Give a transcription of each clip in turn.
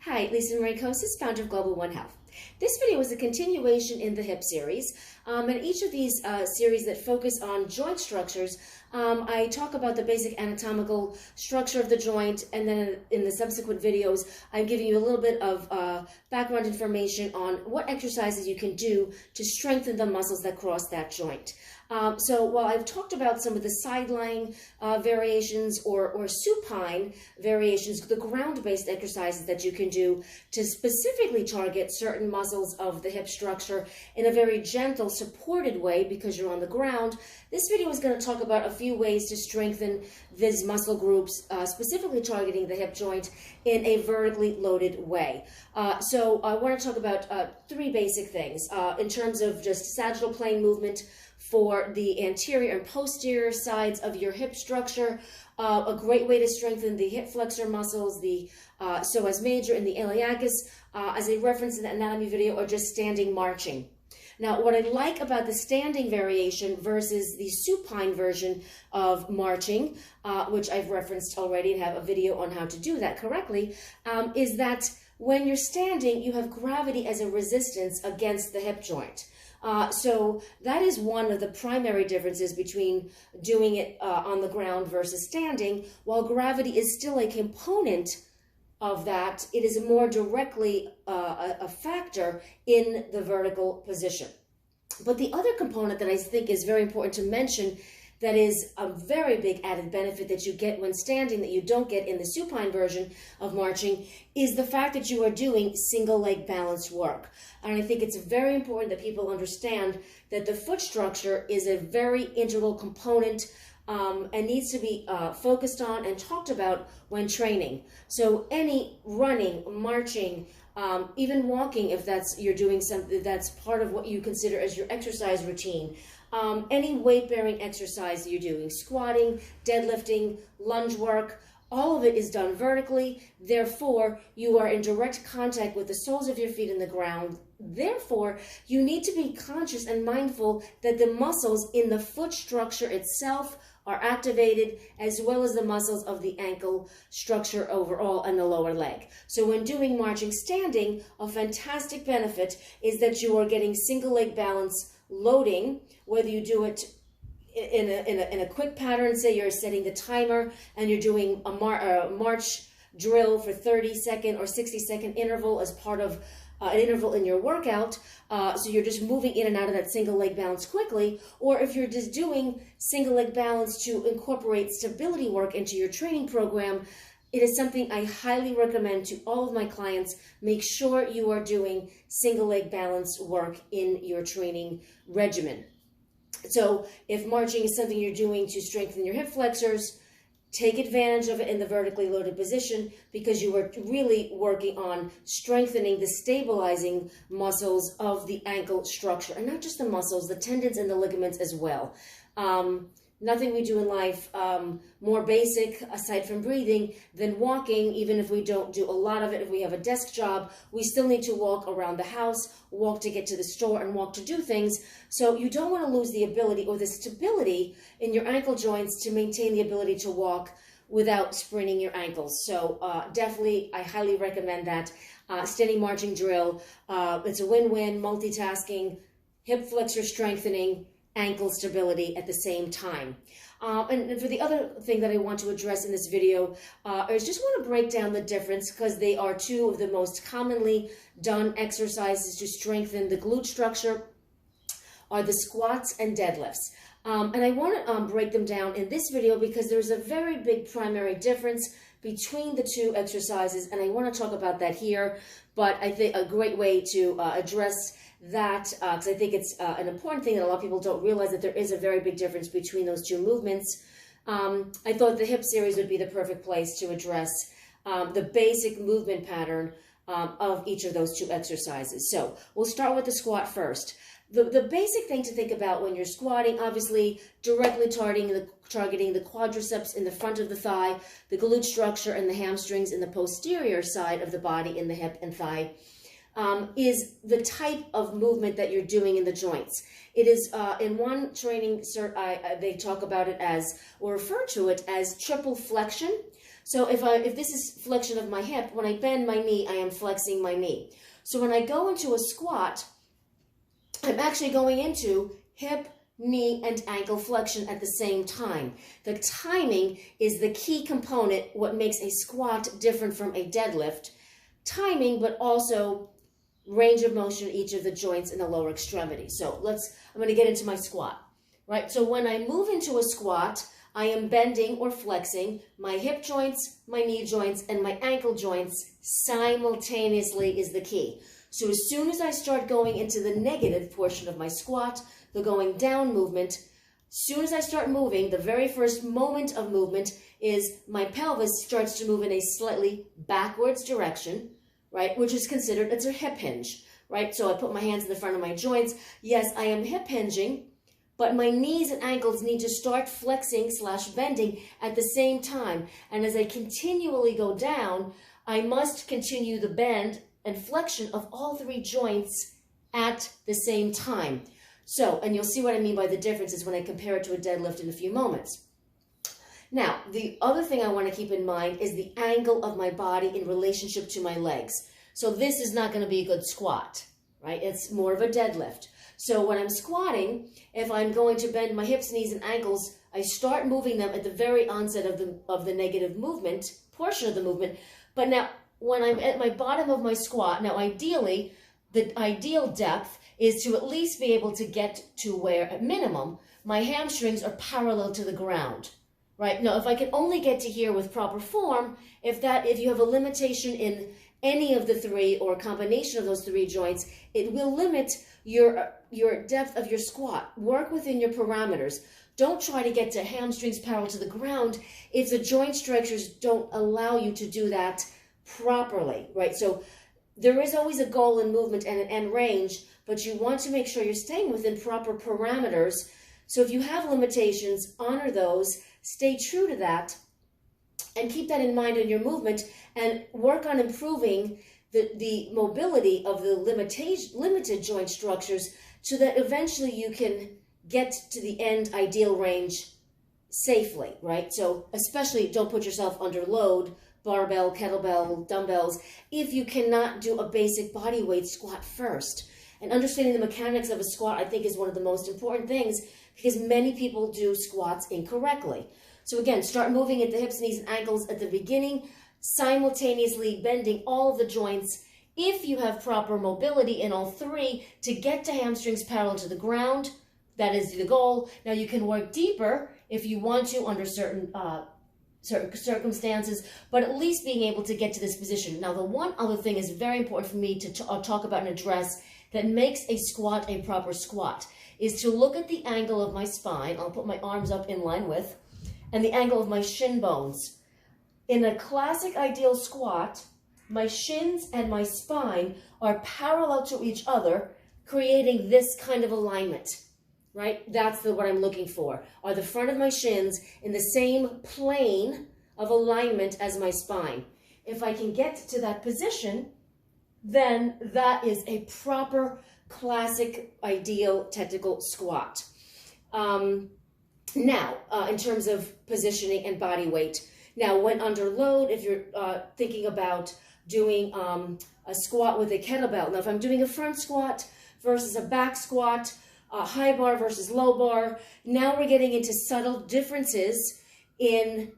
Hi, Lisa Marie Kosis, founder of Global One Health. This video is a continuation in the hip series, and each of these series that focus on joint structures, I talk about the basic anatomical structure of the joint, and then in the subsequent videos, I'm giving you a little bit of background information on what exercises you can do to strengthen the muscles that cross that joint. So while I've talked about some of the side-lying variations or supine variations, the ground-based exercises that you can do to specifically target certain muscles of the hip structure in a very gentle, supported way because you're on the ground, this video is going to talk about a few ways to strengthen these muscle groups, specifically targeting the hip joint in a vertically loaded way. So I want to talk about three basic things in terms of just sagittal plane movement for the anterior and posterior sides of your hip structure. A great way to strengthen the hip flexor muscles, the psoas major and the iliacus, as I referenced in the anatomy video, or just standing marching. Now, what I like about the standing variation versus the supine version of marching, which I've referenced already and have a video on how to do that correctly, is that when you're standing, you have gravity as a resistance against the hip joint. So that is one of the primary differences between doing it on the ground versus standing. While gravity is still a component of that, it is more directly a factor in the vertical position. But the other component that I think is very important to mention, that is a very big added benefit that you get when standing that you don't get in the supine version of marching, is the fact that you are doing single leg balance work. And I think it's very important that people understand that the foot structure is a very integral component and needs to be focused on and talked about when training. So any running, marching, even walking, if you're doing something that's part of what you consider as your exercise routine, any weight-bearing exercise you're doing, squatting, deadlifting, lunge work, all of it is done vertically. Therefore, you are in direct contact with the soles of your feet in the ground. Therefore, you need to be conscious and mindful that the muscles in the foot structure itself are activated, as well as the muscles of the ankle structure overall and the lower leg. So when doing marching standing, a fantastic benefit is that you are getting single leg balance loading, whether you do it in a quick pattern, say you're setting the timer and you're doing a march drill for 30-second or 60-second interval as part of an interval in your workout, so you're just moving in and out of that single leg balance quickly, or if you're just doing single leg balance to incorporate stability work into your training program, it is something I highly recommend to all of my clients. Make sure you are doing single leg balance work in your training regimen. So if marching is something you're doing to strengthen your hip flexors, take advantage of it in the vertically loaded position, because you are really working on strengthening the stabilizing muscles of the ankle structure, and not just the muscles, the tendons and the ligaments as well. Nothing we do in life more basic, aside from breathing, than walking. Even if we don't do a lot of it, if we have a desk job, we still need to walk around the house, walk to get to the store, and walk to do things. So you don't want to lose the ability or the stability in your ankle joints to maintain the ability to walk without spraining your ankles. So definitely, I highly recommend that. Standing marching drill. It's a win-win, multitasking, hip flexor strengthening, ankle stability at the same time. And for the other thing that I want to address in this video is just want to break down the difference, because they are two of the most commonly done exercises to strengthen the glute structure, are the squats and deadlifts. And I want to break them down in this video because there's a very big primary difference between the two exercises, and I want to talk about that here. But I think a great way to address that, because I think it's an important thing that a lot of people don't realize, that there is a very big difference between those two movements. I thought the hip series would be the perfect place to address the basic movement pattern of each of those two exercises. So we'll start with the squat first. The basic thing to think about when you're squatting, obviously directly targeting the quadriceps in the front of the thigh, the glute structure and the hamstrings in the posterior side of the body in the hip and thigh, is the type of movement that you're doing in the joints. It is, in one training cert, they talk about it as, or refer to it as triple flexion. So if this is flexion of my hip, when I bend my knee, I am flexing my knee. So when I go into a squat, I'm actually going into hip, knee, and ankle flexion at the same time. The timing is the key component, what makes a squat different from a deadlift. Timing, but also range of motion in each of the joints in the lower extremity. So I'm going to get into my squat, right? So when I move into a squat, I am bending or flexing my hip joints, my knee joints, and my ankle joints simultaneously is the key. So as soon as I start going into the negative portion of my squat, the going down movement, as soon as I start moving, the very first moment of movement is my pelvis starts to move in a slightly backwards direction, right? Which is considered, it's a hip hinge, right? So I put my hands in the front of my joints. Yes, I am hip hinging, but my knees and ankles need to start flexing / bending at the same time. And as I continually go down, I must continue the bend and flexion of all 3 joints at the same time. So, and you'll see what I mean by the differences when I compare it to a deadlift in a few moments. Now, the other thing I want to keep in mind is the angle of my body in relationship to my legs. So this is not going to be a good squat, right? It's more of a deadlift. So when I'm squatting, if I'm going to bend my hips, knees, and ankles, I start moving them at the very onset of the negative movement, portion of the movement. But now, when I'm at my bottom of my squat, now ideally, the ideal depth is to at least be able to get to where, at minimum, my hamstrings are parallel to the ground, right? Now, if I can only get to here with proper form, if you have a limitation in any of the 3 or a combination of those 3 joints, it will limit your depth of your squat. Work within your parameters. Don't try to get to hamstrings parallel to the ground if the joint structures don't allow you to do that properly, right? So there is always a goal in movement and an end range, but you want to make sure you're staying within proper parameters. So if you have limitations, honor those, stay true to that, and keep that in mind in your movement, and work on improving the mobility of the limited joint structures so that eventually you can get to the end ideal range safely, right? So especially don't put yourself under load, barbell, kettlebell, dumbbells, if you cannot do a basic body weight squat first. And understanding the mechanics of a squat, I think, is one of the most important things because many people do squats incorrectly. So again, start moving at the hips, knees, and ankles at the beginning, simultaneously bending all of the joints. If you have proper mobility in all 3 to get to hamstrings parallel to the ground, that is the goal. Now you can work deeper if you want to under certain circumstances, but at least being able to get to this position. Now, the one other thing is very important for me to talk about and address that makes a squat a proper squat is to look at the angle of my spine. I'll put my arms up in line with, and the angle of my shin bones. In a classic ideal squat, my shins and my spine are parallel to each other, creating this kind of alignment. Right? That's what I'm looking for. Are the front of my shins in the same plane of alignment as my spine? If I can get to that position, then that is a proper, classic, ideal, technical squat. Now, in terms of positioning and body weight. Now, when under load, if you're thinking about doing a squat with a kettlebell. Now, if I'm doing a front squat versus a back squat, high bar versus low bar. Now we're getting into subtle differences in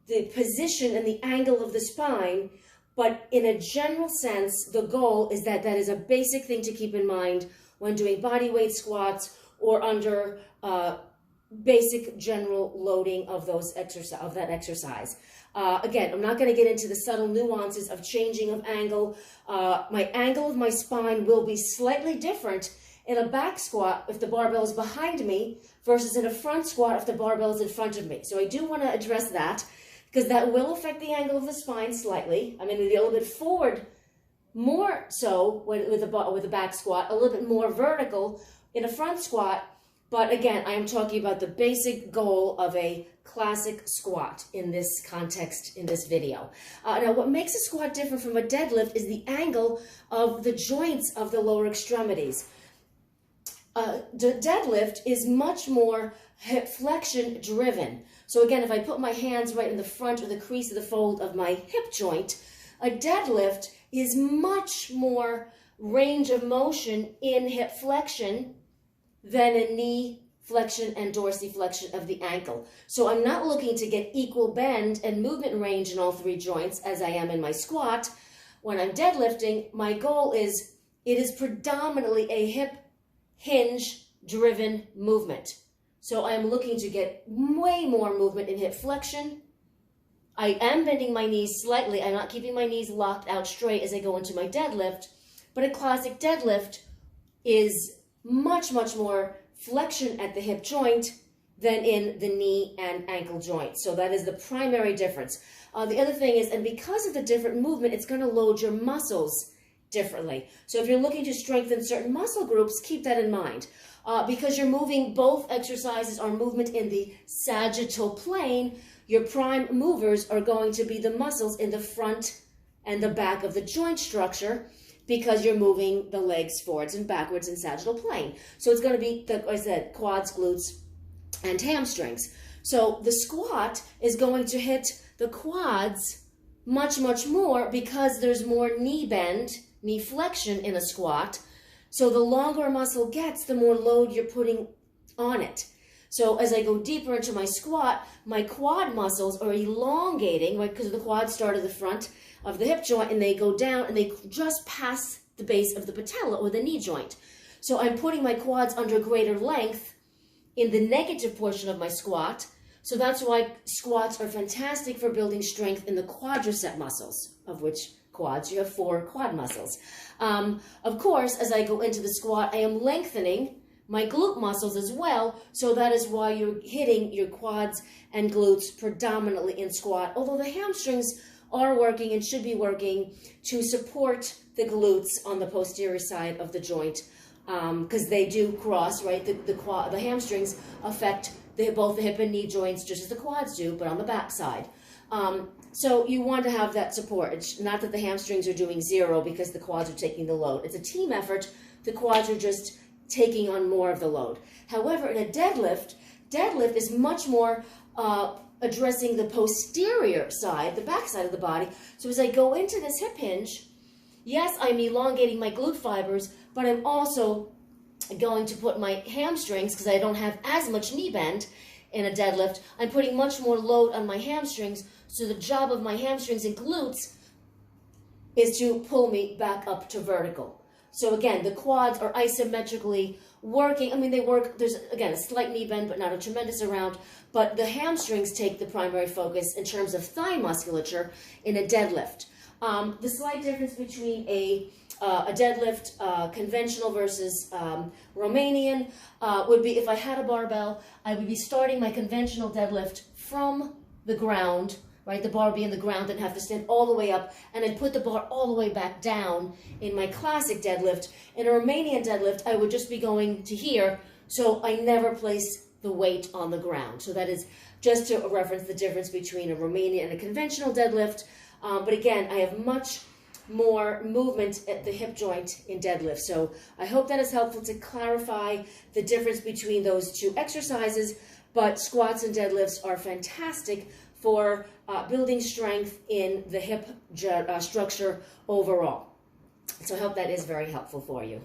the position and the angle of the spine, but in a general sense, the goal is that is a basic thing to keep in mind when doing body weight squats or under basic general loading of that exercise. Again, I'm not going to get into the subtle nuances of changing of angle. My angle of my spine will be slightly different in a back squat if the barbell is behind me versus in a front squat if the barbell is in front of me. So I do want to address that because that will affect the angle of the spine slightly. I'm going to be a little bit forward, more so with a back squat, a little bit more vertical in a front squat. But again, I am talking about the basic goal of a classic squat in this context, in this video. Now, what makes a squat different from a deadlift is the angle of the joints of the lower extremities. The deadlift is much more hip flexion driven. So again, if I put my hands right in the front or the crease of the fold of my hip joint, a deadlift is much more range of motion in hip flexion than a knee flexion and dorsiflexion of the ankle. So I'm not looking to get equal bend and movement range in all three joints as I am in my squat. When I'm deadlifting, my goal is, it is predominantly a hip hinge driven movement. So I'm looking to get way more movement in hip flexion. I am bending my knees slightly. I'm not keeping my knees locked out straight as I go into my deadlift, but a classic deadlift is much, much more flexion at the hip joint than in the knee and ankle joint. So that is the primary difference. The other thing is, and because of the different movement, it's going to load your muscles differently. So if you're looking to strengthen certain muscle groups, keep that in mind. Because you're moving, both exercises are movement in the sagittal plane, your prime movers are going to be the muscles in the front and the back of the joint structure, because you're moving the legs forwards and backwards in sagittal plane. So it's going to be, like I said, quads, glutes, and hamstrings. So the squat is going to hit the quads much, much more because there's more knee bend, knee flexion in a squat. So the longer a muscle gets, the more load you're putting on it. So as I go deeper into my squat, my quad muscles are elongating, right, because the quads start at the front of the hip joint and they go down and they just pass the base of the patella or the knee joint. So I'm putting my quads under greater length in the negative portion of my squat. So that's why squats are fantastic for building strength in the quadricep muscles, of which quads, you have 4 quad muscles. Of course, as I go into the squat, I am lengthening my glute muscles as well, so that is why you're hitting your quads and glutes predominantly in squat, although the hamstrings are working and should be working to support the glutes on the posterior side of the joint, because they do cross, right? The hamstrings affect both the hip and knee joints just as the quads do, but on the back side. So you want to have that support. It's not that the hamstrings are doing 0 because the quads are taking the load. It's a team effort. The quads are just taking on more of the load. However, in a deadlift is much more addressing the posterior side, the back side of the body. So as I go into this hip hinge, yes, I'm elongating my glute fibers, but I'm also going to put my hamstrings, because I don't have as much knee bend in a deadlift, I'm putting much more load on my hamstrings. So the job of my hamstrings and glutes is to pull me back up to vertical. So again, the quads are isometrically working. I mean, they work, there's, again, a slight knee bend, but not a tremendous amount. But the hamstrings take the primary focus in terms of thigh musculature in a deadlift. The slight difference between a deadlift, conventional versus Romanian, would be if I had a barbell, I would be starting my conventional deadlift from the ground, right? The bar would be in the ground and have to stand all the way up, and I'd put the bar all the way back down in my classic deadlift. In a Romanian deadlift, I would just be going to here, so I never place the weight on the ground. So that is just to reference the difference between a Romanian and a conventional deadlift. But again, I have much more movement at the hip joint in deadlift. So I hope that is helpful to clarify the difference between those two exercises. But squats and deadlifts are fantastic for building strength in the hip structure overall. So I hope that is very helpful for you.